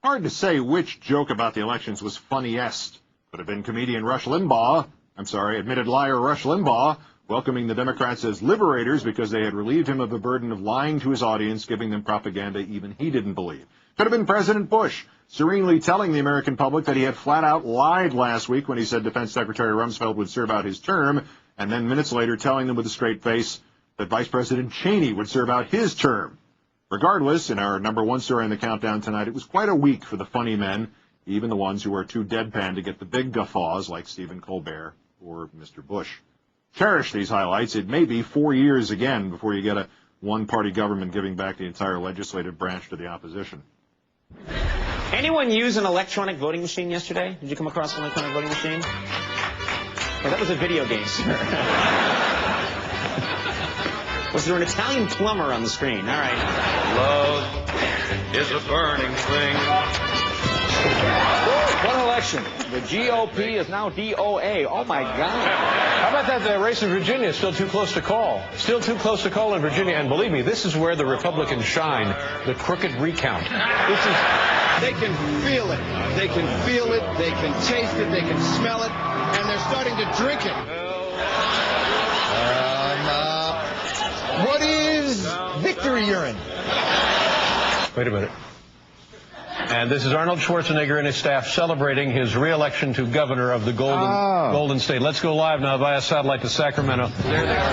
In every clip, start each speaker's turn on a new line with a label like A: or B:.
A: Hard to say which joke about the elections was funniest. Could have been comedian admitted liar Rush Limbaugh, welcoming the Democrats as liberators because they had relieved him of the burden of lying to his audience, giving them propaganda even he didn't believe. Could have been President Bush, serenely telling the American public that he had flat out lied last week when he said Defense Secretary Rumsfeld would serve out his term, and then minutes later telling them with a straight face that Vice President Cheney would serve out his term. Regardless, in our number one story in the countdown tonight, it was quite a week for the funny men, even the ones who are too deadpan to get the big guffaws like Stephen Colbert or Mr. Bush. Cherish these highlights. It may be 4 years again before you get a one-party government giving back the entire legislative branch to the opposition.
B: Anyone use an electronic voting machine yesterday? Did you come across an electronic voting machine? Oh, that was a video game, sir. Was there an Italian plumber on the screen? All right.
C: Love is a burning thing.
D: What an election. The GOP is now DOA. Oh, my God.
E: How about that? The race in Virginia is still too close to call. Still too close to call in Virginia. And believe me, this is where the Republicans shine, the crooked recount.
F: They can feel it. They can feel it. They can taste it. They can smell it. And they're starting to drink it.
G: What is victory urine?
E: Wait a minute. And this is Arnold Schwarzenegger and his staff celebrating his re-election to governor of the Golden State. Let's go live now via satellite to Sacramento. There they are.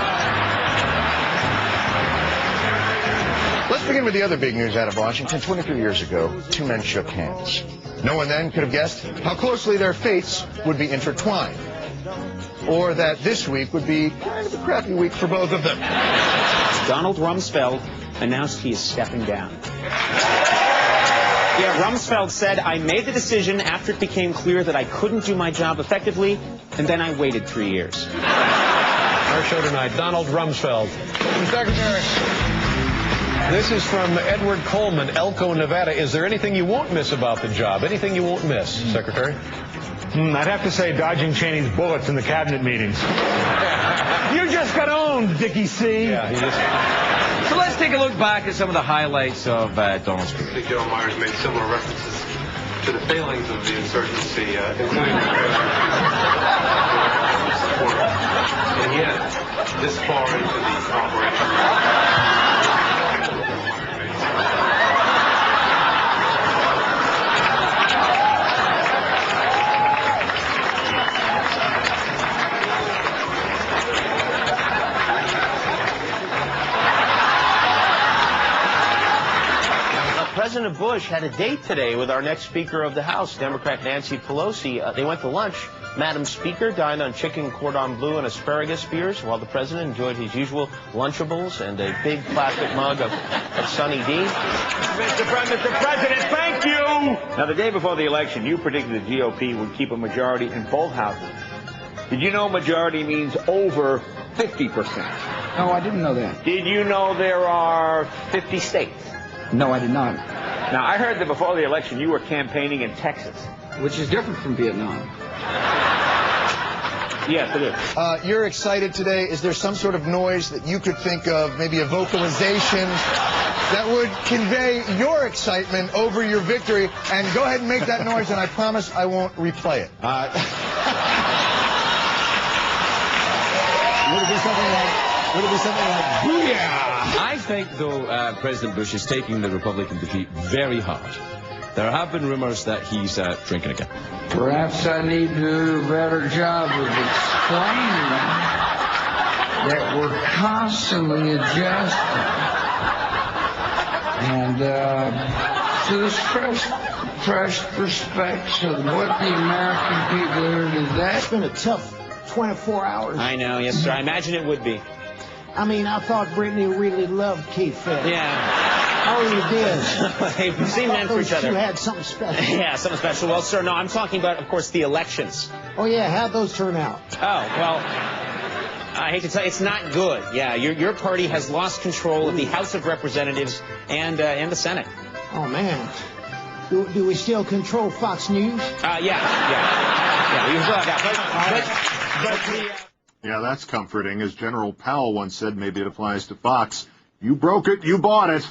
G: Let's begin with the other big news out of Washington. 23 years ago, two men shook hands. No one then could have guessed how closely their fates would be intertwined. Or that this week would be kind of a crappy week for both of them.
B: Donald Rumsfeld announced he is stepping down. Yeah, Rumsfeld said, I made the decision after it became clear that I couldn't do my job effectively, and then I waited 3 years.
E: Our show tonight, Donald Rumsfeld.
G: Secretary.
E: This is from Edward Coleman, Elko, Nevada. Is there anything you won't miss about the job? Anything you won't miss, Secretary?
H: I'd have to say dodging Cheney's bullets in the cabinet meetings. You just got owned, Dickie C.
E: Yeah, he just...
D: So let's take a look back at some of the highlights of Donald's speech.
I: I think Joe Myers made similar references to the failings of the insurgency, including support. And yet, this far into the operation.
J: President Bush had a date today with our next Speaker of the House, Democrat Nancy Pelosi. They went to lunch. Madam Speaker dined on chicken cordon bleu and asparagus spears, while the president enjoyed his usual Lunchables and a big plastic mug of Sunny D.
D: Mr. President, thank you! Now, the day before the election, you predicted the GOP would keep a majority in both houses. Did you know majority means over 50%?
K: No, I didn't know that.
D: Did you know there are 50 states?
K: No, I did not.
D: Now, I heard that before the election you were campaigning in Texas.
K: Which is different from Vietnam.
D: Yes, it is.
G: You're excited today. Is there some sort of noise that you could think of, maybe a vocalization, that would convey your excitement over your victory? And go ahead and make that noise, and I promise I won't replay it. Would it be something like, booyah?
L: I think, though, President Bush is taking the Republican defeat very hard. There have been rumors that he's drinking again.
K: Perhaps I need to do a better job of explaining that we're constantly adjusting. And to this fresh perspective of what the American people are today.
M: It's been a tough 24 hours.
B: I know, yes, sir. I imagine it would be.
M: I mean, I thought Brittany really loved Keith Phillips.
B: Yeah.
M: I really did.
B: They've seen men for each other.
M: You had something special.
B: Yeah, something special. Well, sir, no, I'm talking about, of course, the elections.
M: Oh, yeah, how'd those turn out?
B: Oh, well, I hate to tell you, it's not good. Yeah, your party has lost control of the House of Representatives and the Senate.
M: Oh, man. Do we still control Fox News?
B: Yeah, we still have that.
A: Yeah, that's comforting. As General Powell once said, maybe it applies to Fox. You broke it, you bought it.